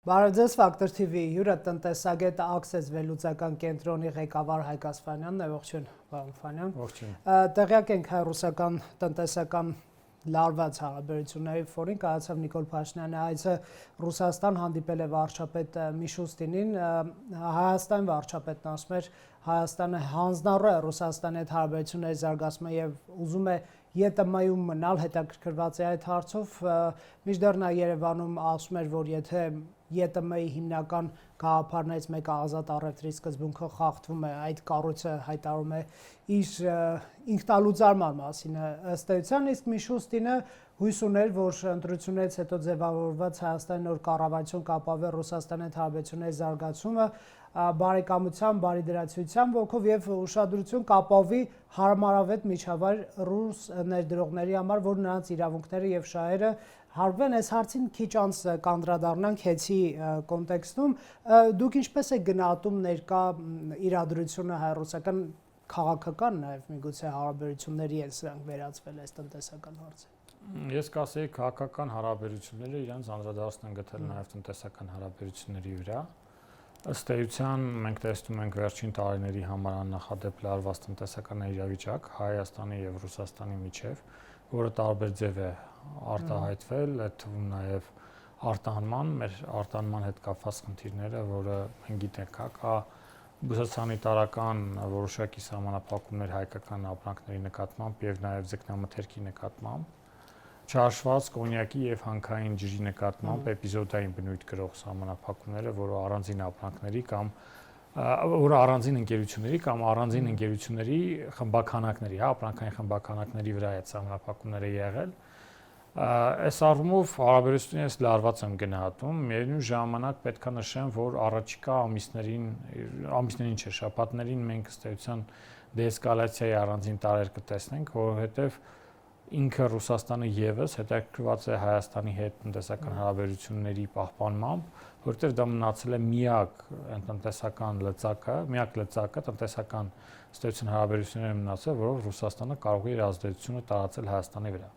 Բարև ձեզ, Factor TV հյուրը տնտեսագետ Access վերլուծական կենտրոնի ղեկավար Հայկ Ասպանյանն է, ողջույն, պարոն Ասպանյան։ Ողջույն։ Տեղյակ ենք հայ-ռուսական տնտեսական լարված հարաբերությունների ֆորին կայացավ Նիկոլ Փաշինյանի այցը Ռուսաստան, հանդիպել է վարչապետ Միշուստինին, Հայաստանի վարչապետն ասում էր Հայաստանը հանձնառու է Ռուսաստանի հետ հարաբերությունների զարգացման եւ ուզում է ԵՏՄ-ում մնալ, հետաքրքրված է այդ հարցով, մինչդեռ նա Երևանում ասում էր, որ եթե ԵՏՄ-ի հիմնական գաղափարներից մեկը ազատ առևտրի սկզբունքը խախտվում է, այդ կառույցը հայտարարում է իր ինքնալուծարման մասին ըստ էության, իսկ Միշուստինը հույս ուներ, որ ընտրություններից հետո ձևավորված Հայաստանի նոր կառավարություն կապավե Ռուսաստանի հետ հարաբերությունների զարգացումը բարեկամության, բարիդրացիության ոգով եւ ուշադրություն կապավի հարմարավետ միջավայր ռուս ներդրողների համար, որ նրանց իրավունքները եւ շահերը հարգվեն։ Այս հարցին քիչ անց կանդրադառնանք հեցի կոնտեքստում։ Դուք ինչպես եք գնահատում ներկա իրադրությունը հայ-ռուսական քաղաքական նաեւ միգուցե հարաբերությունների են սրանք վերածվել այս տնտեսական հարցը։ Ես կասեի քաղաքական հարաբերությունները իրենց անդրադարձն են գտել նաեւ տնտեսական հարաբերությունների վրա։ Ըստ էության մենք տեսնում ենք վերջին տարիների համար աննախադեպ լարված տնտեսական իրավիճակ Հայաստանի եւ Ռուսաստանի միջեւ, որը տարբեր ձև է արտահայտվել, այդ թվում նաեւ մեր արտահանման հետ կապված խնդիրները, որը մենք գիտենք, կա բուսասանիտարական որոշակի սահմանափակումներ հայկական ապրանքների նկատմամբ եւ նաեւ ձկնամթերքի նկատմամբ, չհաշված կոնյակի եւ հանքային ջրի նկատմամբ էպիզոդային բնույթ կրող սահմանափակումները, որը առանձին ապրանքների կամ որը առանձին ընկերությունների կամ առանձին ընկերությունների խմբականակների, ապրանքային խմբականակների վրա այդ սահմանափակումները եղել։ Այս առումով հարաբերությունները լարված եմ գնահատում, միևնույն ժամանակ պետք է նշեմ, որ առաջիկա ամիսներին չէ, շաբաթներին մենք ըստ էության դեեսկալացիայի առանձին տարեր կտեսնենք, որովհետեւ ինքը Ռուսաստանը եւս հետաքրքրված է Հայաստանի հետ տնտեսական հարաբերությունների պահպանմամբ, որտեղ դա մնացել է միակ լծակը տնտեսական ստեցության հարաբերությունները մնացել, որով Ռուսաստանը կարող է իր ազդեցությունը տարածել Հայաստանի վրա։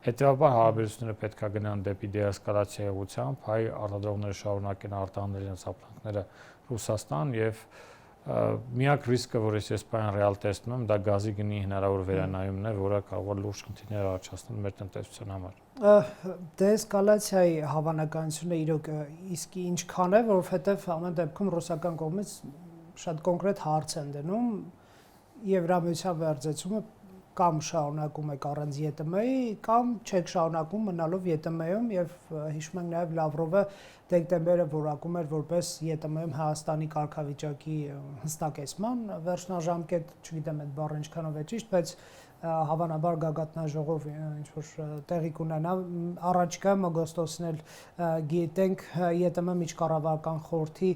Հետևաբար հարաբերությունները պետք է գնան դեպի դեեսկալացիայի ուղղությամբ, հայ արտադրողները շարունակեն արտահանել իրենց ապրանքները Ռուսաստան եւ միակ ռիսկը, որ ես բան ռեալ տեսնում եմ, դա գազի գնի հնարավոր վերանայումն է, որը կարող է լուրջ խնդիրներ առաջացնել մեր տնտեսության համար։ Դեեսկալացիայի հավանականությունը իրոք իսկ ինչքան է, որովհետև ամեն դեպքում ռուսական կողմից շատ կոնկրետ հարց են դնում Եվրամիության վերցումը կամ շարունակում եք առանց ԵՏՄ-ի, կամ չեք շարունակում մնալով ԵՏՄ-ում եւ հիշում ենք նաեւ Լավրովը դեկտեմբերը որակում էր որպես ԵՏՄ-ում Հայաստանի կարգավիճակի հստակեցման վերջնաժամկետ, չգիտեմ այդ բառը ինչքանով է ճիշտ, բայց հավանաբար գագաթնաժողով ինչ որ տեղի կունենա առաջիկայում օգոստոսին էլ գիտենք ԵՏՄ միջկառավարական խորհրդի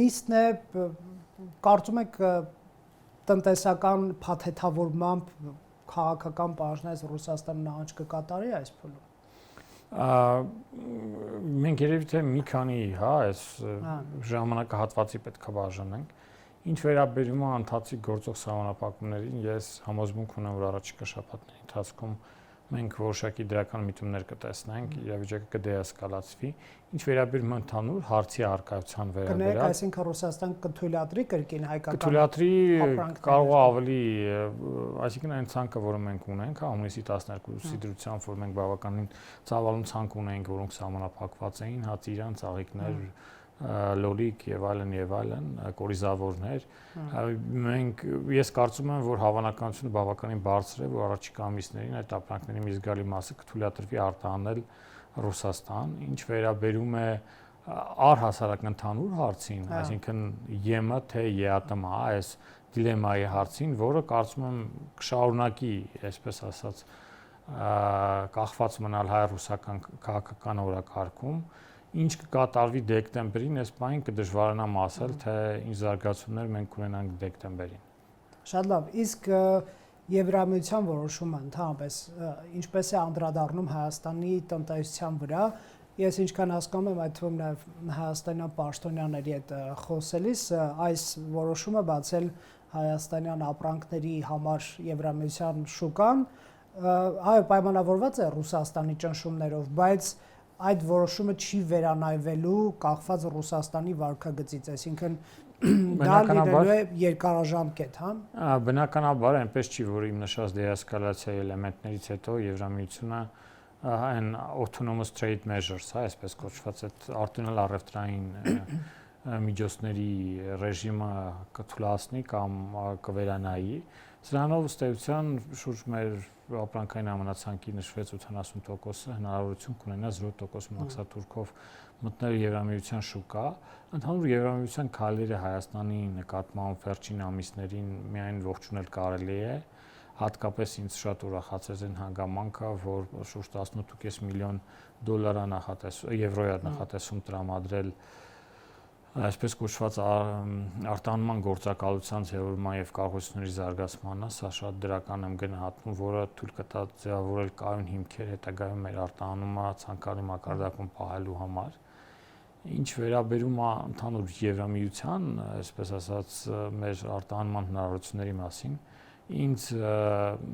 նիստն է, կարծում եք տնտեսական փաթեթավորմամբ քաղաքական պահանջներից Ռուսաստանը նահանջ կկատարի այս փուլում։ Մենք երևի թե մի քանի, այս ժամանակահատվածի պետք է բաժանենք։ Ինչ վերաբերում է ընթացիկ գործող սահմանափակումներին, ես համոզմունք ունեմ, որ առաջիկա շաբաթների ընթացքում մենք որոշակի դրական միտումներ կտեսնենք, իրավիճակը կդեեսկալացվի։ Ինչ վերաբերում է ընդհանուր հարցի առկայության վերաբերյալ, այսինքն Ռուսաստան կթույլատրի կրկին հայկական կթույլատրի կարող է ավելի, այսինքն այն ցանկը, որը մենք ունենք, հունիսի 12-ի դրությամբ, որ մենք բավականին ցավալուն ցանկ ունենք, որոնք սահմանափակված էին, Իրան, ծաղիկներ, լոլիկ եւ այլն, կորիզավորներ, ես կարծում եմ, որ հավանականությունը բավականին բարձր է, որ առաջիկա ամիսներին այդ ապրանքների մի զգալի մասը կթույլատրվի արտահանել Ռուսաստան, ինչ վերաբերում է առհասարակ ընդհանուր հարցին, այսինքն ԵՄ թե ԵԱՏՄ, այս դիլեմայի հարցին, որը կարծում եմ կշարունակի, այսպես ասած, կախված մնալ հայ-ռուսական քաղաքական օրակարգում, ինչ կկատարվի դեկտեմբերին, այս բանին կդժվարանամ ասել, թե ինչ զարգացումներ մենք կունենանք դեկտեմբերին։ Շատ լավ, իսկ Եվրամիության որոշումը ընդհանրապես ինչպես է անդրադառնում Հայաստանի տնտեսության վրա, ես ինչքան հասկանում եմ, այդ թվում նաև հայաստանյան պաշտոնյաների հետ խոսելիս, այս որոշումը բացել հայաստանյան ապրանքների համար Եվրամիության շուկան, այո, պայմանավորված է Ռուսաստանի ճնշումներով, բայց այդ որոշումը չի վերանայվելու կախված Ռուսաստանի վարքագծից, այսինքն դա լինելու է երկարաժամկետ, հա։ Բնականաբար այնպես չի, որ իմ նշած դեէսկալացիայի էլեմենտներից հետո Եվրամիությունը այն autonomous trade measures, հա, այսպես կոչված այդ արտոնյալ առևտրային միջոցների ռեժիմը կթույլատնի կամ կվերանայի։ Սրանով ըստ էության շուրջ մեր ապրանքային ամենացանկի նշվեց 80%-ը հնարավորություն կունենա 0% մաքսատուրքով մտնել Եվրամիության շուկա։ Ընդհանուր Եվրամիության քայլերը Հայաստանի նկատմամբ վերջին ամիսներին միայն ողջունել կարելի է, հատկապես ինձ շատ ուրախացրեց այն հանգամանքը, որ շուրջ 18.5 միլիոն եվրոյա նախատեսում տրամադրել այսպես կոչված արտահանման գործակալության ձևավորման եւ կարողությունների զարգացմանը, սա շատ դրական եմ գնահատում, որը թույլ կտա ձևավորել կայուն հիմքեր հետագայում մեր արտահանումը ցանկալի մակարդակում պահելու համար։ Ինչ վերաբերում է ընդհանուր Եվրամիության, այսպես ասած, մեր արտահանման հնարավորությունների մասին, ինձ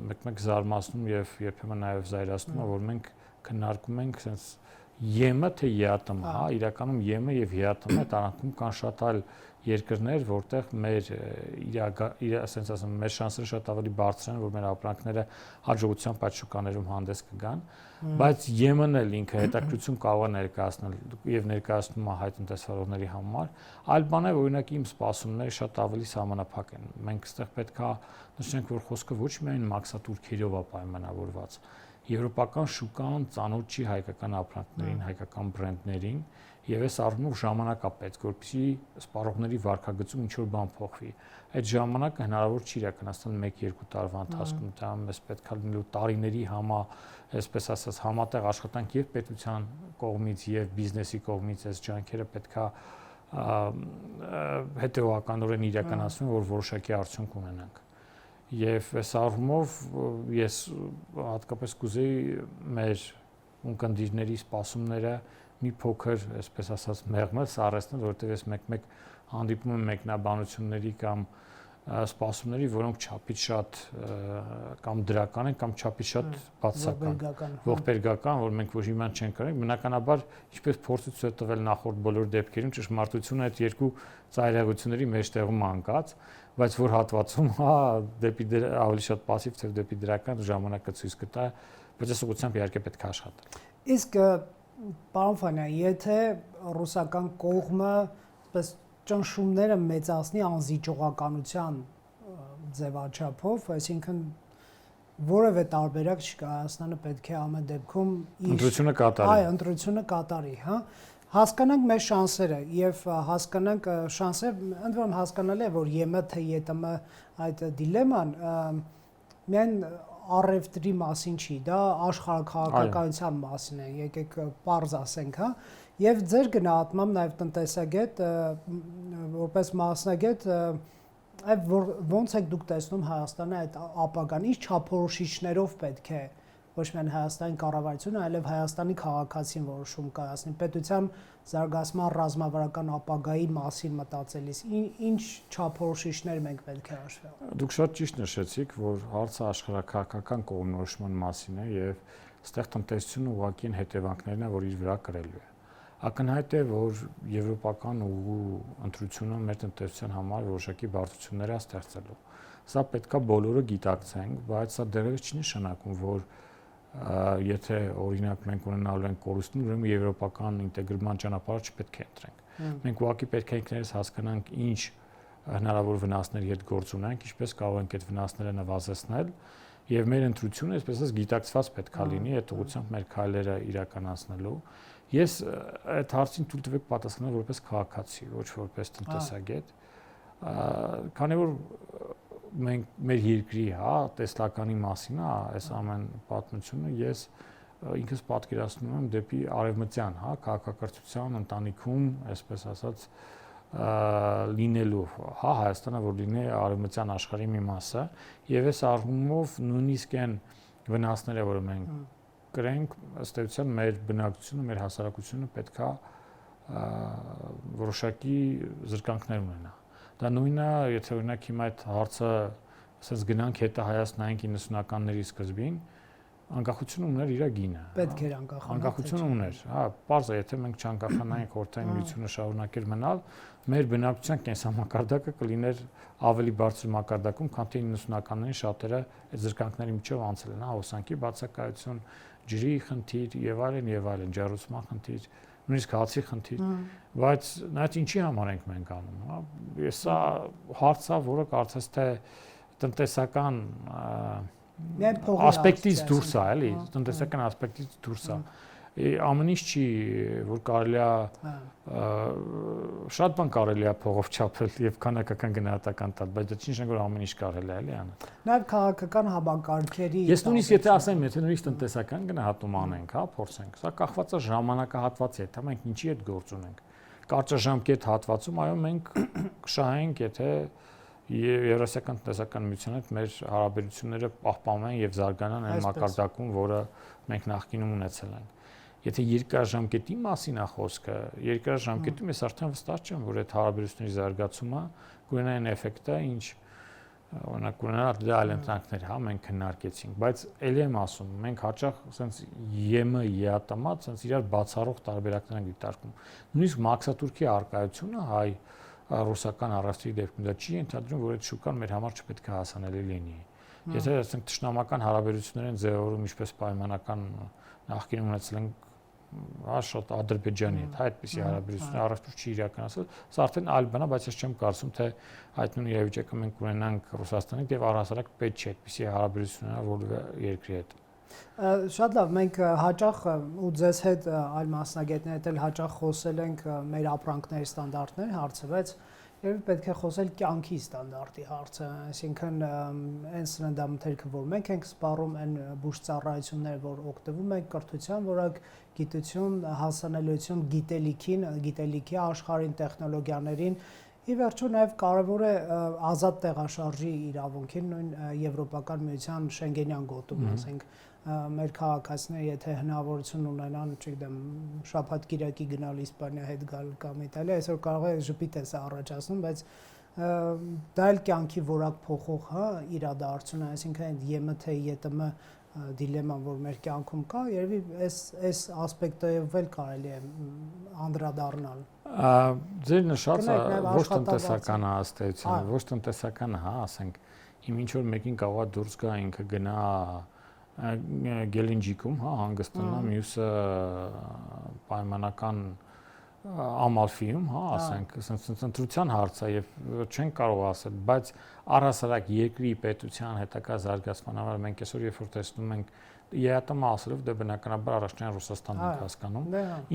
մեկ-մեկ զարմացնում եւ երբեմն նաեւ զայրացնում է, որ մենք քննարկում ենք sense ԵՄ թե ԵԱՏՄ, հա, իրականում ԵՄ եւ ԵԱՏՄ տարածքում կան շատ այլ երկրներ, որտեղ մեր ասենց ասեմ, մեր շանսերը շատ ավելի բարձր են, որ մեր ապրանքները հաջողությամբ այդ շուկաներում հանդես կգան, բայց ԵՄ-ն էլ ինքը հետաքրություն կարող է ներկայացնել եւ ներկայացնում է հայ տնտեսվարողների համար, այլ բան է, օրինակ իմ սպասումները շատ ավելի սահմանափակ են։ Մենք այստեղ պետքա նշենք, որ խոսքը ոչ միայն մաքսատուրքերով է պայմանավորված, եվրոպական շուկան ծանոթ չի հայկական ապրանքներին, հայկական բրենդներին եւ այս առումով ժամանակ է պետք, որպեսզի սպառողների վարքագծում ինչ-որ բան փոխվի։ Այդ ժամանակը հնարավոր չի իրականացնել 1-2 տարվա ընթացքում, դա մեզ պետք է լինելու տարիների այսպես ասած, համատեղ աշխատանք եւ պետության կողմից եւ բիզնեսի կողմից այս ջանքերը պետք է հետեւականորեն իրականացվեն, որ որոշակի արդյունք ունենանք։ Եվ այս առումով ես հատկապես կուզեի մեր ունկնդիրների սպասումները մի փոքր, այսպես ասած, մեղմել, սառեցնել, որովհետև ես մեկ-մեկ հանդիպում եմ մեկնաբանությունների կամ սպասումների, որոնք չափից շատ կամ դրական են կամ չափից շատ բացասական, ողբերգական, որ մենք ոչ մի բան չենք կարող։ Բնականաբար, ինչպես փորձը ցույց է տվել նախորդ բոլոր դեպքերում, ճշմարտությունը այդ երկու ծայրահեղությունների մեջտեղում անկած, բայց որ հատվածում հա դեպի ավելի շատ пассив, թե դեպի դրական ժամանակը ցույց կտա, բայց այս ուղղությամբ իհարկե պետք է աշխատել։ Իսկ պարոն Ֆանյան, եթե ռուսական կողմը այսպես ճնշումները մեծացնի անզիջողականության ձևաչափով, այսինքն որևէ տարբերակ չկա, Հայաստանը պետք է ամեն դեպքում ընտրությունը կատարի։ Այո, ընտրությունը կատարի, հա։ Հասկանանք մեր շանսերը եւ հասկանանք շանսեր, ընդ որում հասկանալի է, որ ԵՄ թե ԵՏՄ այդ դիլեման միայն առևտրի մասին չի, դա աշխարհաքաղաքականության մասին է, եկեք պարզ ասենք, հա։ Եվ ձեր գնահատմամբ նաև տնտեսագետ, որպես մասնագետ, այդ ոնց եք դուք տեսնում Հայաստանը այդ ապագան, ինչ չափորոշիչներով պետք է ոչ միայն Հայաստանի կառավարությունը, այլև Հայաստանի քաղաքացին որոշում կայացնի պետության զարգացման ռազմավարական ապագայի մասին մտածելիս, ինչ չափորոշիչներ մենք պետք է հաշվենք։ Դուք շատ ճիշտ նշեցիք, որ հարցը աշխարհաքաղաքական կողմնորոշման մասին է եւ այստեղ տնտեսությունը ուղղակի հետևանքներն է, որ իր վրա կրելու է։ Ակնհայտ է, որ եվրոպական ուղու ընտրությունը մեր տնտեսության համար որոշակի բարդություններ է ստեղծելու։ Սա պետքա բոլորը գիտակցենք, բայց սա դեռևս չի նշանակում, որ եթե օրինակ մենք ունենալու ենք կորուստներ, ուրեմն եվրոպական ինտեգրման ճանապարհը չպետք է ընտրենք։ Մենք ուղղակի պետք է ինքներս հասկանանք ինչ հնարավոր վնասների հետ գործ ունենք, ինչպես կարող ենք այդ վնասները նվազեցնել, եւ մեր ընտրությունը, այսպես ասած, գիտակցված պետք է լինի այդ ուղղությամբ մեր քայլերը իրականացնելու։ Ես այդ հարցին թույլ տվեք պատասխանել որպես քաղաքացի, ոչ որպես տնտեսագետ, քանի որ մենք մեր երկրի, հա, տեսլականի մասին է այս ամեն պատմությունը, ես ինքս պատկերացնում եմ դեպի արևմտյան, հա, քաղաքակրթության ընտանիքում, այսպես ասած, լինելու, հա, Հայաստանը որ լինի արևմտյան աշխարհի մի մասը, եւ այս առումով նույնիսկ այն վնասները, որը մենք կրենք, ըստ էության մեր բնակչությունը, մեր հասարակությունը պետքա որոշակի զրկանքներ ունենա։ Դա նույնը, եթե օրինակ հիմա այդ հարցը ասես գնանք հետը Հայաստանային 90-ականների սկզբին, անկախություն ուներ իր գինը։ Պետք էր անկախանալ։ Անկախություն ուներ, հա, պարզ է, եթե մենք չանկախանայինք Խորհրդային Միությունը շարունակեր մնալ, մեր բնակչության կենսամակարդակը կլիներ ավելի բարձր մակարդակում, քան թե 90-ականներին շատերը այդ զրկանքների միջով անցել են, հա, հոսանքի բացակայություն, ջրի խնդիր եւ այլն, ջեռուցման խնդիր, նույնիսկ հացի խնդիր, բայց նայած ինչի համար ենք մենք անում, հա, սա հարց է, որը կարծես թե տնտեսական ասպեկտից դուրս է, էլի, տնտեսական ասպեկտից դուրս է։ Ամեն ինչ չի, որ կարելի է շատ բան կարելի է փողով չափել եւ քանակական գնահատական տալ, բայց դա չի նշանակում որ ամեն ինչ կարելի է, էլի անել։ Նաեւ քաղաքական համակարգերի Ես նույնիսկ եթե ասեմ, եթե նույնիսկ տնտեսական գնահատում անենք, հա, փորձենք, սա կախված է ժամանակահատվածի հետ, հա, մենք ինչի հետ գործ ունենք։ Կարճաժամկետ հատվածում, այո, մենք կշահենք, եթե Եվրասիական տնտեսական միության հետ մեր հարաբերությունները պահպանվեն եւ զարգանան այն մակարդակում, որը մենք նախկինում ունեցել ենք։ Եթե երկարաժամկետի մասին է խոսքը, երկարաժամկետում ես արդեն վստահ չեմ, որ այդ հարաբերությունների զարգացումը կունենա այն էֆեկտը, ինչ օրինակ կունենա դրա այլ ընտրանքներ, հա, մենք քննարկեցինք, բայց ելի եմ ասում, մենք հաճախ ասենց ԵՄ, ԵԱՏՄ, ասենց իրար բացառող տարբերակներ ենք դիտարկում։ Նույնիսկ մաքսատուրքի արկայությունը հայ ռուսական առևտրի դեպքում դա չի ենթադրում, որ այդ շուկան մեր համար չպետք է հասանելի լինի։ Եթե ասենք թշնամական հարաբերություններ են ձևավորում, ինչպես պայմանական նախկինում ունեցել ենք շատ Ադրբեջանի հետ, այդպիսի հարաբերություններ առևտուր չի իրականացել, սա արդեն այլ բան է, բայց ես չեմ կարծում, թե այդ նույն իրավիճակը մենք ունենանք Ռուսաստանի հետ եւ առհասարակ պետք չէ այդպիսի հարաբերություններ որևէ երկրի հետ։ Շատ լավ, մենք հաճախ ու ձեզ հետ այլ մասնագետներ հետ էլ հաճախ խոսել ենք մեր ապրանքների ստանդարտների հարցը, բայց երբ պետք է խոսել կյանքի ստանդարտի հարցը, այսինքն այն սննդամթերքը, որ մենք ենք սպառում, այն բուժծառայությունները, որ օգտվում ենք, կրթության որակ, գիտություն, հասանելիություն գիտելիքի աշխարհին, տեխնոլոգիաներին, ի վերջո նաև կարևոր է ազատ տեղաշարժի իրավունքին, նույն Եվրոպական միության Շենգենյան գոտում, ասենք մեր քաղաքացիները եթե հնարավորություն ունենան, չգիտեմ, շաբաթ-կիրակի գնալ Իսպանիա հետ գալ կամ Իտալիա, այսօր կարող է ժպիտ է սա առաջացնում, բայց դա էլ կյանքի որակ փոխող, հա, իրադարձություն է, այսինքն ԵՄ թե ԵՏՄ դիլեման, որ մեր կյանքում կա, երևի այս ասպեկտով էլ կարելի է անդրադառնալ։ Ձեր նշածը ոչ տնտեսական հաստատություն, ոչ տնտեսական, հա, ասենք, իմ ինչ որ մեկին կարող է դուրս գա ինքը գնա Գելենջիկում, հա, հանգստանա, մյուսը պայմանական Ամալֆիում, հա, ասենք, ընտրության հարց է եւ չեն կարող ասել, բայց առհասարակ երկրի պետության հետագա զարգացման համար մենք այսօր երբ որ տեսնում ենք ԵԱՏՄ ասելով դե բնականաբար առաջնային Ռուսաստանն ենք հասկանում։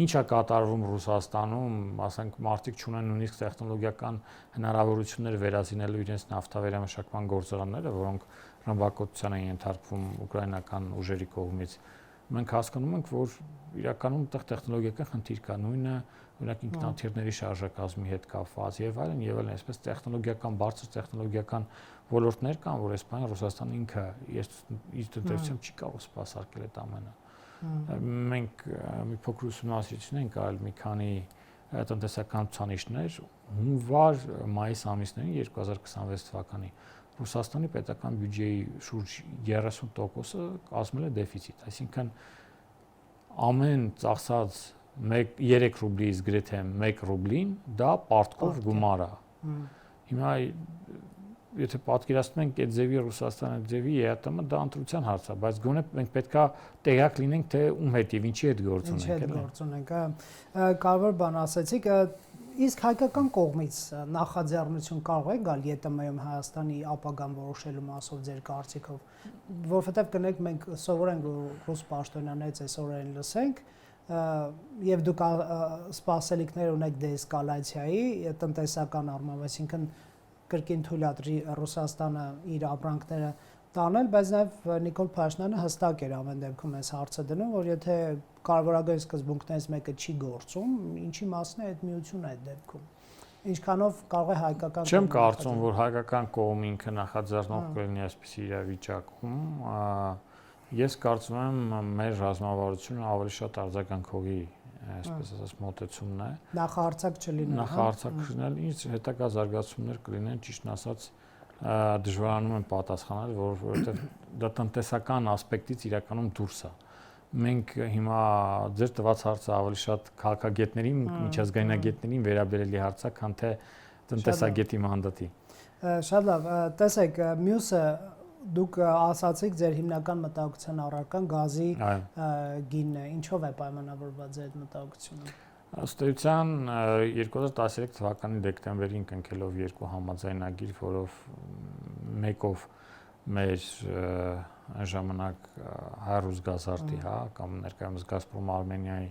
Ինչ է կատարվում Ռուսաստանում, ասենք մարդիկ չունեն նույնիսկ տեխնոլոգիական հնարավորություններ վերազինելու իրենց նավթավերամշակման գործարանները, որոնք ռմբակոծության են ենթարկվում ուկրաինական ուժերի կողմից։ Մենք հասկանում ենք, որ իրականում այդտեղ տեխնոլոգիական խնդիր կա, նույնը օրինակ ինքնաթիռների շարժակազմի հետ կապված եւ այլն, այսպես տեխնոլոգիական բարձր տեխնոլոգիական ոլորտներ կան, որ Իսպանիան, Ռուսաստանը ինքը իր տնտեսությամբ չի կարող սպասարկել այդ ամենը։ Մենք մի փոքր ուսումնասիրություն ենք արել մի քանի տնտեսական ցուցանիշներ հունվար մայիս ամիսներին 2026 թվականին Ռուսաստանի պետական բյուջեի շուրջ 30%-ը կազմել է դեֆիցիտ, այսինքն ամեն ծախսած 3 ռուբլից գրեթե 1 ռուբլին դա պարտքով գումար է։ Հիմա եթե պատկերացնում ենք այդ ձևի Ռուսաստանը, ձևի ԵԱՏՄ, դա ընտրության հարց է, բայց գոնե մենք պետքա տեղյակ լինենք, թե ում հետ եւ ինչի հետ գործ ունենք, էլի։ Ինչի հետ գործ ունենք, կարևոր բան ասացիք, իսկ հայկական կողմից նախաձեռնություն կարող է գալ ԵՏՄ-ում Հայաստանի ապագան որոշելու մասով ձեր կարծիքով, որովհետեւ կնեք մենք սովորենք ռուս պաշտոնյաներից այսօրեն լսենք, եւ դուք սպասելիքներ ունեք դեէսկալացիայի տնտեսական առումով, այսինքն կրկին թույլատրի Ռուսաստանը իր ապրանքները տանել, բայց նաև Նիկոլ Փաշինյանը հստակ էր ամեն դեպքում այս հարցը դնում, որ եթե կարևորագույն սկզբունքներից մեկը չի գործում, ինչի մասն է այդ միությունը այդ դեպքում։ Ինչքանով կարող է հայկական Չեմ կարծում, որ հայկական կողմը ինքը նախաձեռնող կլինի այսպիսի իրավիճակում։ Ես կարծում եմ մեր ռազմավարությունը ավելի շատ արձագանքողի այսպես ասած մոտեցումն է։ Նախահարցակ չլինել, Նախահարցակ չլինել, ինչ հետագա զարգացումներ կլինեն, ճիշտն ասած, դժվարանում են պատասխանել, որովհետև դա տնտեսական ասպեկտից իրականում դուրս է։ Մենք հիմա ձեր տված հարցը ավելի շատ քաղաքագետներին, միջազգայնագետներին վերաբերելի հարց է, քան թե տնտեսագետի մանդատի։ Շատ լավ, տեսեք, մյուսը դուք ասացիք ձեր հիմնական մտահոգության առարկան գազի գինն է, ինչով է պայմանավորված այդ մտահոգությունը։ Ըստ էության 2013 թվականի դեկտեմբերին կնքելով երկու համաձայնագիր, որով մեկով մեր այն ժամանակ Հայ-Ռուսգազարտի, կամ ներկայումս Գազպրոմ Արմենիայի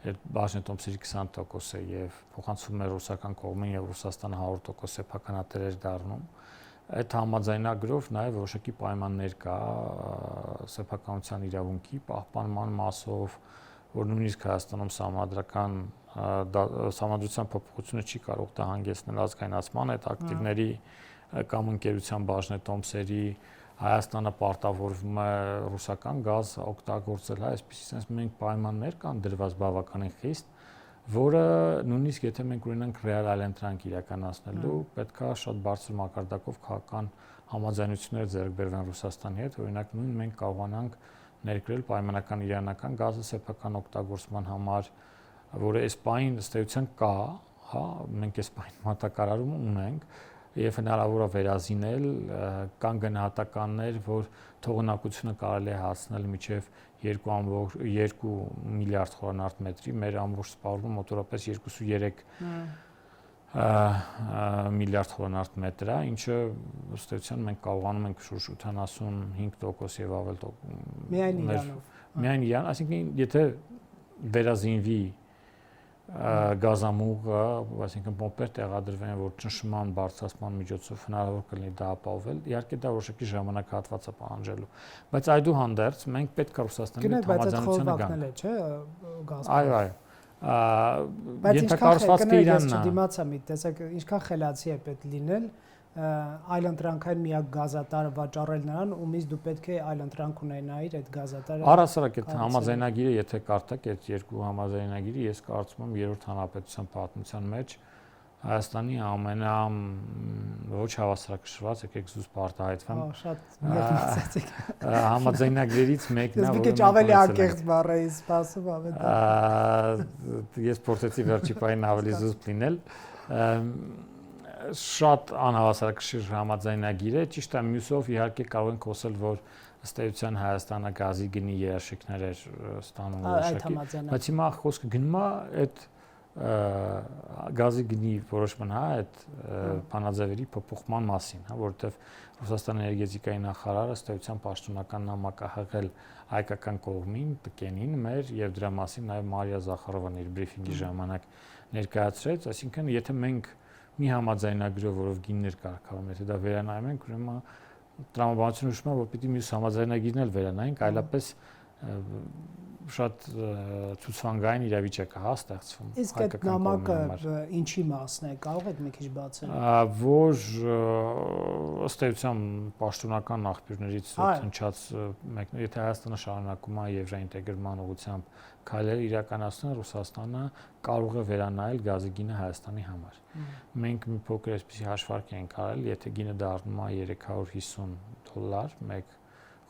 այդ բաժնետոմսերի 20% է եւ փոխանցվում է ռուսական կողմին եւ Ռուսաստանը 100% սեփականատեր էր դառնում։ Այդ համաձայնագրով նաեւ որոշակի պայմաններ կա սեփականության իրավունքի պահպանման մասով, որ նույնիսկ Հայաստանում սահմանադրության փոփոխությունը չի կարող դա հանգեցնել ազգայնացման այդ ակտիվների կամ ընկերության բաժնետոմսերի, Հայաստանը պարտավորվում է ռուսական գազ օգտագործել, այսպես մենք պայմաններ կան դրված բավականին խիստ, որը նույնիսկ եթե մենք ունենանք ռեալ այլընտրանք իրականացնելու, պետքա շատ բարձր մակարդակով քաղաքական համաձայնություններ ձեռք բերվեն Ռուսաստանի հետ, օրինակ նույն մենք կարողանանք ներկրել պայմանական իրանական գազը սեփական օգտագործման համար, որը այս պահին ըստ էության կա, մենք այս պահին մատակարարում ունենք եւ հնարավոր է վերազինել, կան գնահատականներ, որ թողունակությունը կարելի է հասնել մինչեւ 2 միլիարդ խորանարդ մետրի, մեր ամբողջ սպառումը մոտավորապես 2.3 միլիարդ խորանարդ մետր է, ինչը ըստ էության մենք կարողանում ենք շուրջ 85% եւ ավել միայն Իրանով։ Միայն Իրան, այսինքն եթե վերազինվի գազամուղը, այսինքն պոմպեր տեղադրվեն, որ ճնշման բարձրացման միջոցով հնարավոր կլինի դա ապահովել, իհարկե դա որոշակի ժամանակահատված է պահանջելու, բայց այդուհանդերձ մենք պետք է Ռուսաստանի հետ համաձայնությանը գանք։ Այո, ենթակառուցվածքը Իրանն է։ Դիմացամիտ, տեսեք, ինչքան խելացի է պետք լինել այլընտրանքային միակ գազատարը վաճառել նրան, ումից դու պետք է այլընտրանք ունենայիր այդ գազատարը։ Առհասարակ այդ համաձայնագիրը, եթե կարդաք այդ երկու համաձայնագիրը, ես կարծում եմ երրորդ հանրապետության պատմության մեջ Հայաստանի ոչ հավասարակշռված, եկեք զուս պարտահայտվեմ։ Շատ մեղմացեցիք։ Համաձայնագրերից մեկն է, որ մի քիչ ավելի անկեղծ բառ էի սպասում ավետ։ Ես փորձեցի վերջի պահին ավելի զուսպ լինել։ Շատ անհավասարակշիռ համաձայնագիր է, ճիշտ է, մյուսով իհարկե կարող ենք խոսել, որ ըստ էության Հայաստանը գազի գնի երաշխիքներ էր ստանում որոշակի, բայց հիմա խոսքը գնում է այդ գազի գնի որոշման, այդ բանաձևերի փոփոխման մասին, որովհետև Ռուսաստանի էներգետիկայի նախարարը ըստ էության պաշտոնական նամակ է հղել հայկական կողմին, տկենին մեր եւ դրա մասին նաեւ Մարիա Զախարովան իր բրիֆինգի ժամանակ ներկայացրեց, այսինքն եթե մենք մի համաձայնագրով, որով գիններ կարգավորում, եթե դա վերանայում ենք, ուրեմն տրամաբանությունը ուշում է, որ պիտի մյուս համաձայնագիրն էլ վերանայենք, այլապես շատ ցուցվանգային իրավիճակ է ստեղծվում։ Իսկ այդ նամակը ինչի մասն է, կարող եք մի քիչ բացել։ Որ ըստ էության պաշտոնական աղբյուրներից հնչած մեկն, եթե Հայաստանը շարունակում է եվրոինտեգրման ուղղությամբ քայլեր իրականացնել, Ռուսաստանը կարող է վերանայել գազի գինը Հայաստանի համար։ Մենք մի փոքր այսպիսի հաշվարկ ենք արել, եթե գինը դառնում է $350 մեկ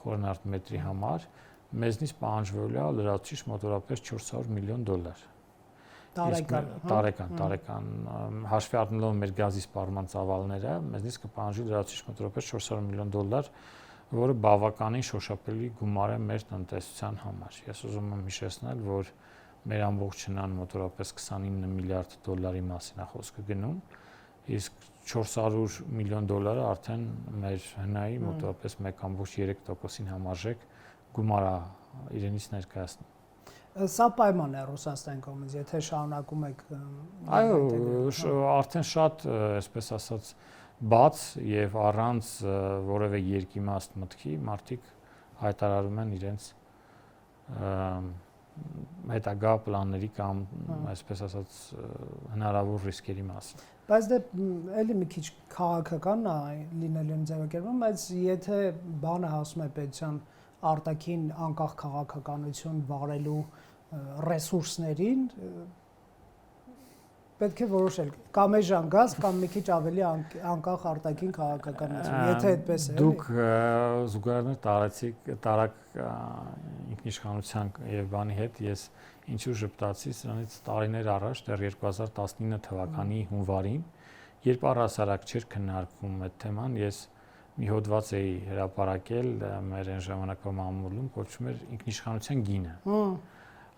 խորանարդ մետրի համար, մեզնից պահանջվելու է լրացուցիչ մոտավորապես $400 միլիոն։ Տարեկան հաշվի առնելով մեր գազի սպառման ծավալները, մեզնից կպահանջի լրացուցիչ մոտավորապես $400 միլիոն, որը բավականին շոշափելի գումար է մեր տնտեսության համար։ Ես ուզում եմ հիշեցնել, որ մեր ամբողջ հնան մոտավորապես $29 միլիարդ մասին է խոսքը գնում, իսկ $400 միլիոն արդեն մեր հնայի մոտավորապես 1.3%-ին համարժեք գումար է իրենից ներկայացնում։ Սա պայման է Ռուսաստանի կողմից, եթե շարունակում եք։ Այո, արդեն շատ, այսպես ասած, բաց եւ առանց որևէ երկիմաստ մտքի մարդիկ հայտարարում են իրենց հետագա պլանների կամ այսպես ասած հնարավոր ռիսկերի մասին։ Բայց դե էլի մի քիչ քաղաքական է լինելու են ձևակերպում, բայց եթե բանը հասնում է պետության արտաքին անկախ քաղաքականություն վարելու ռեսուրսներին, պետք է որոշել կամ էժան գազ կամ մի քիչ ավելի անկախ արտաքին քաղաքականություն, եթե այդպես է։ Դուք զուգահեռներ տարակ ինքնիշխանության եւ բանի հետ ես ինչու ժպտացի սրանից տարիներ առաջ դեռ 2019 թվականի հունվարին, երբ առհասարակ չէր քննարկվում այդ թեման, ես մի հոդված էի հրապարակել մեր այն ժամանակվա մամուլում, կոչվում էր ինքնիշխանության գինը։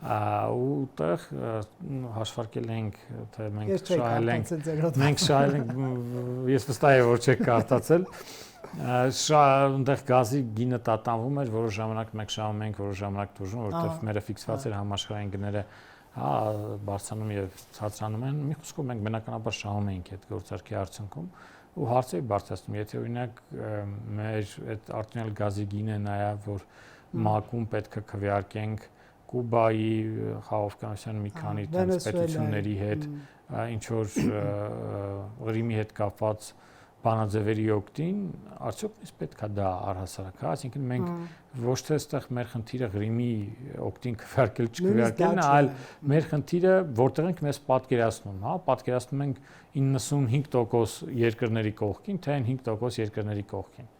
Ու տեղ հաշվարկել ենք, թե մենք շահել ենք, ես վստահ եմ, որ չեք կարդացել, այնտեղ գազի գինը տատանվում էր, որոշ ժամանակ մենք շահում ենք, որոշ ժամանակ տուժում, որովհետև մերը ֆիքսված էր համաշխարհային գները, բարձրանում եւ ցածրանում են։ Մի խոսքով մենք բնականաբար շահում էինք այդ գործարքի արդյունքում ու հարցը բարձրացնում, եթե օրինակ մեր այդ արտոնյալ գազի գինը նայավ, որ ՄԱԿ-ում պետք է քվեարկենք Կուբայի խաղաղության մի քանի պետությունների հետ, ինչ որ Ղրիմի հետ կապված բանաձևերի օգտին, արդյոք մենք պետք է դա առհասարակ, հա, այսինքն մենք ոչ թե այստեղ մեր խնդիրը Ղրիմի օգտին քվեարկել չքվեարկելն է, այլ մեր խնդիրը որտեղ ենք մեզ պատկերացնում, հա, պատկերացնում ենք 95% երկրների կողքին, թե այն 5% երկրների կողքին։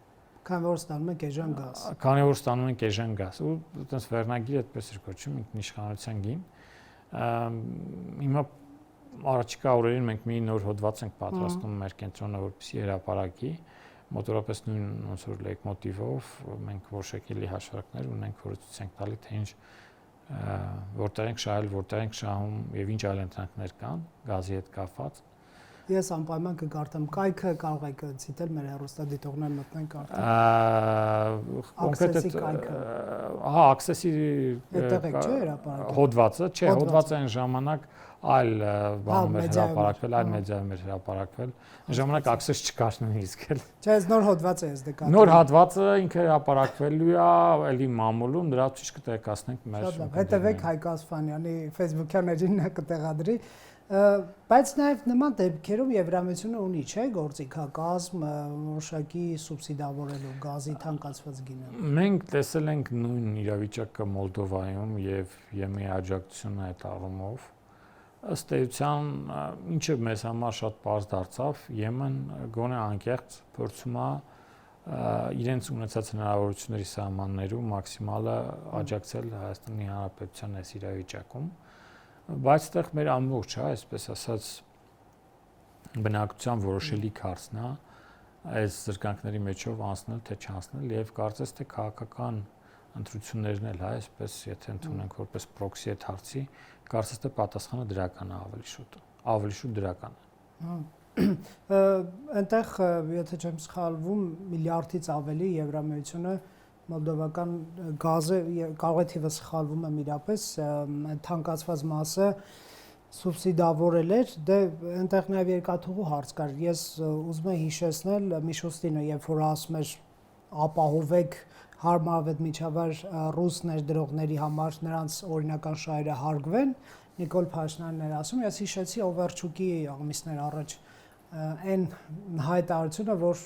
Քանի որ ստանում ենք էժան գազ։ Քանի որ ստանում ենք էժան գազ, ու այտենց վերնագիրը այդպես էր կոչվում ինքնիշխանության գին։ Հիմա առաջիկա օրերին մենք մի նոր հոդված ենք պատրաստում մեր կենտրոնը, որպեսզի հրապարակի, մոտորապես նույն ոնց որ լեյտմոտիվով մենք որոշակի հաշվարկներ ունենք, որ ցույց ենք տալի, թե ինչ որտեղ ենք շահել, որտեղ ենք շահում եւ ինչ այլ ընտրանքներ կան գազի հետ կապված։ Ես անպայման կկարտեմ կայքը, կարող եք ցիտել մեր հեռուստադիտողներ մտնեն կարտեն։ Կոնկրետ հա, access-ի հոդվածը, չէ, հոդվածը այն ժամանակ այլ բանում էր հրապարակվել, այլ մեդիայում էր հրապարակվել։ Այն ժամանակ access չկար նույնիսկ էլ։ Չէ, այս նոր հոդվածը ես դեկատում։ Նոր հոդվածը ինքը հրապարակվելու է էլի մամուլում, դրա ցույց կտեղեկացնենք մեր։ Հետևեք Հայկ Ասֆանյանի Facebook-յան էջին կտեղադրի։ Բայց նաև նման դեպքերում Եվրամիությունը ունի, չէ, գործիքակազմ որոշակի սուբսիդավորելու գազի թանկացված գինը։ Մենք տեսել ենք նույն իրավիճակը Մոլդովայում եւ ԵՄ-ի աջակցությունը այդ առումով։ Ըստ էության, ինչը մեզ համար շատ պարզ դարձավ, ԵՄ-ն գոնե անկեղծ փորձում է իրենց ունեցած հնարավորությունների սահմաններում մաքսիմալը աջակցել Հայաստանի Հանրապետության այս իրավիճակում։ Բայց այդտեղ մեր ամբողջ, հա, այսպես ասած, բնակչության որոշելիք հարցն է, այս զրկանքների մեջով անցնել թե չանցնել եւ կարծես թե քաղաքական ընտրություններն էլ, հա, այսպես եթե ընդունենք որպես պրոքսի այդ հարցի, կարծես թե պատասխանը դրական է ավելի շուտ դրական է։ Այնտեղ, եթե չեմ սխալվում, միլիարդից ավելի Եվրամիությունը մոլդովական գազը կարող է թիվը սխալվում եմ իրապես թանկացված մասը սուբսիդավորել էր, դե այնտեղ նաև երկաթուղու հարց կար։ Ես ուզում եմ հիշեցնել Միշուստինը, երբ որ ասում էր ապահովեք հարմարավետ միջավայր ռուս ներդրողների համար նրանց օրինական շահերը հարգվեն, Նիկոլ Փաշինյանն էր ասում, ես հիշեցի Օվերչուկի ամիսներ առաջ այն հայտարարությունը, որ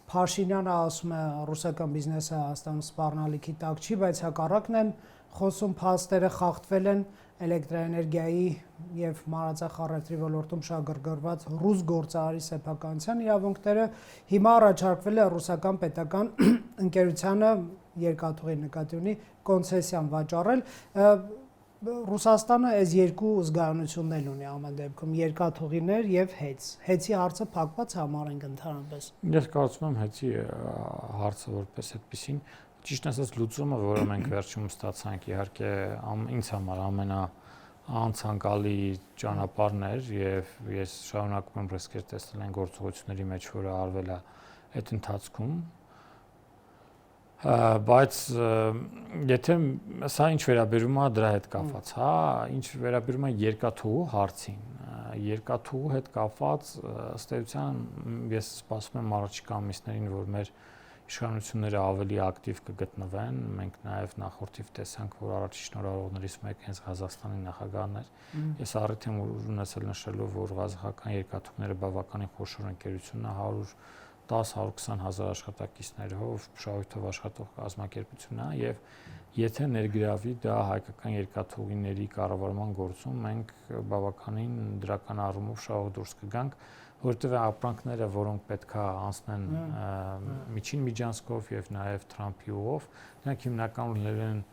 Փաշինյանը ասում է ռուսական բիզնեսը Հայաստանում սպառնալիքի տակ չի, բայց հակառակն են խոսում փաստերը խախտվել են էլեկտրաէներգիայի եւ մանրածախառնուրդի ոլորտում շահագրգռված ռուս գործարարի սեփականության իրավունքները հիմա առաջարկվել է ռուսական պետական ընկերությանը երկաթուղի նկատի ունի կոնցեսիան վաճառել Ռուսաստանը այս երկու զգայունություններ ունի ամեն դեպքում երկաթուղիներ եւ հեծ։ Հեծի հարցը փակված համարենք ընդհանրապես։ Ես կարծում եմ հեծի հարցը որպես այդպեսին ճիշտ ասած լուծումը, որը մենք վերջում ստացանք, իհարկե ինձ համար ամենաանցանկալի ճանապարհն էր եւ ես շարունակում եմ ռիսկեր տեսնել այն գործողությունների մեջ, որը արվել է այդ ընթացքում։ Բայց եթե սա ինչ վերաբերում է դրա հետ կապված, հա, ինչ վերաբերում է երկաթուղու հարցին, երկաթուղու հետ կապված ըստ էության ես սպասում եմ առաջիկա ամիսներին, որ մեր իշխանությունները ավելի ակտիվ կգտնվեն, մենք նաև նախորդիվ տեսանք, որ առաջի շնորհավորներից մեկը հենց Ղազախստանի նախագահն էր։ Ես առիթ եմ ունեցել նշելով, որ ղազախական երկաթուղները բավականին խոշոր ընկերություն է, 100 10-120 հազար աշխատակիցներով շահույթով աշխատող կազմակերպություն է եւ եթե ներգրավի դա հայկական երկաթուղիների կառավարման գործում մենք բավականին դրական առումով շահով դուրս կգանք, որովհետեւ ապրանքները, որոնք պետքա անցնեն միջին միջանցքով եւ նաեւ Թրամփի ուղով, դրանք հիմնականում լինելու են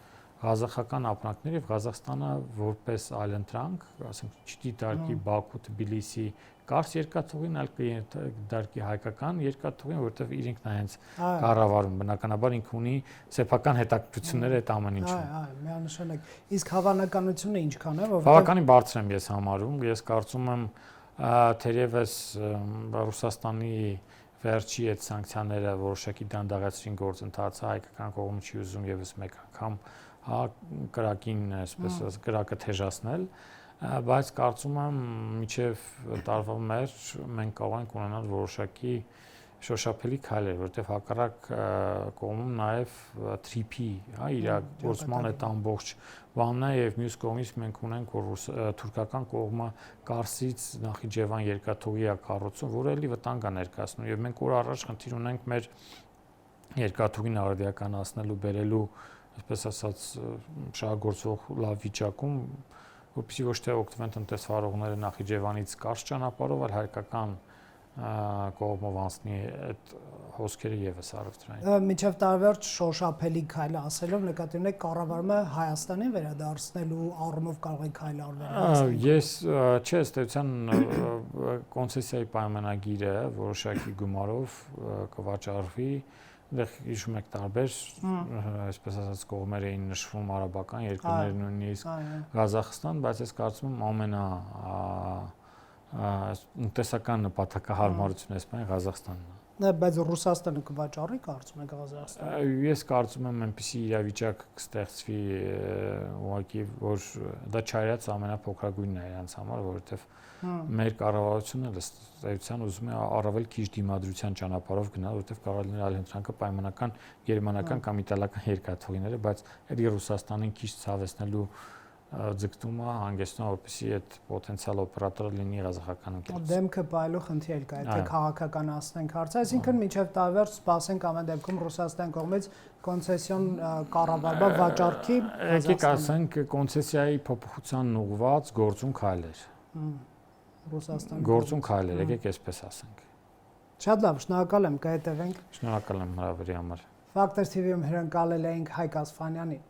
Ղազախական ապրանքներ եւ Ղազախստանը որպես այլընտրանք, ասենք չդիտարկի Բաքու, Թբիլիսի կարճ երկաթուղին, այլ կդարկի հայկական երկաթուղին, որովհետեւ իրենքն է հենց կառավարում, բնականաբար ինքը ունի սեփական հետաքրքրությունները այդ ամեն ինչում։ Միանշանակ։ Իսկ հավանականությունը ինչքան է, որովհետեւ բավականին բարձր եմ ես համարում, ես կարծում եմ թերևս Ռուսաստանի վերջի այդ սանկցիաները որոշակի դանդաղեցրին գործընթացը, հայկական կողմը չի ուզում եւս մեկ անգամ կրակին, այսպես կրակը թեժացնել, բայց կարծում եմ մինչև տարվա մեր մենք կարող ենք ունենալ որոշակի շոշափելի քայլեր, որովհետև հակառակ կողմում նաև թրիփի, իրագործման այդ ամբողջ բանն է եւ մյուս կողմից մենք ունենք որ թուրքական կողմը Կարսից Նախիջևան երկաթուղի է կառուցում, որը էլի վտանգ է ներկայացնում եւ մենք օր առաջ խնդիր ունենք մեր երկաթուղին արդիականացնելու, բերելու, այսպես ասած, շահագործող լավ վիճակում, որպեսզի ոչ թե օգտվեն տնտեսվարողները Նախիջևանից կարճ ճանապարհով, այլ հայկական կողմով անցնի այդ հոսքերը եւս առևտրային։ Մինչև տարվերջ շոշափելի քայլ ասելով նկատի ունեք կառավարումը Հայաստանին վերադարձնելու առումով կարող է քայլ արվել։ Ես չէ, ըստ էության կոնցեսիայի պայմանագիրը որոշակի գումարով կվաճառվի, դեռ հիշում եք տարբեր, այսպես ասած կողմեր էին նշվում արաբական երկրներ, նույնիսկ Ղազախստան, բայց ես կարծում եմ տնտեսական նպատակահարմարությունը այսպես Ղազախստանն է։ Բայց Ռուսաստանը կվաճառի, կարծում եք Ղազախստանը։ Ես կարծում եմ այնպիսի իրավիճակ կստեղծվի, ուղղակի որ դա չայրած ամենափոքրագույնն է իրենց համար, որովհետև մեր կառավարությունը ըստ էության ուզում է առավել քիչ դիմադրության ճանապարհով գնալ, որովհետև կարող է լինել այլընտրանքը պայմանական գերմանական կամ իտալական երկաթուղիները, բայց այդ Ռուսաստանին քիչ ցավեցնելու ձգտումը հանգեցնում է, որպեսզի այդ պոտենցիալ օպերատորը լինի ղազախական ընկերություն։ Դեմքը պայելու խնդիր կա, եթե քաղաքականացնենք հարցը, այսինքն մինչև տարվերջ սպասենք ամեն դեպքում Ռուսաստան կողմից կոնցեսիոն կառավարման վաճառքի։ Եկեք ասենք կոնցեսիայի փոփոխության ուղղված գործուն քայլեր։ Ռուսաստան գործուն քայլեր, եկեք այսպես ասենք։ Շատ լավ, շնորհակալ եմ, կհետևենք։ Շնորհակալ եմ հրավերի համար։ Factor TV-ում հյուրընկալել էինք Հայկ Ասֆանյանին։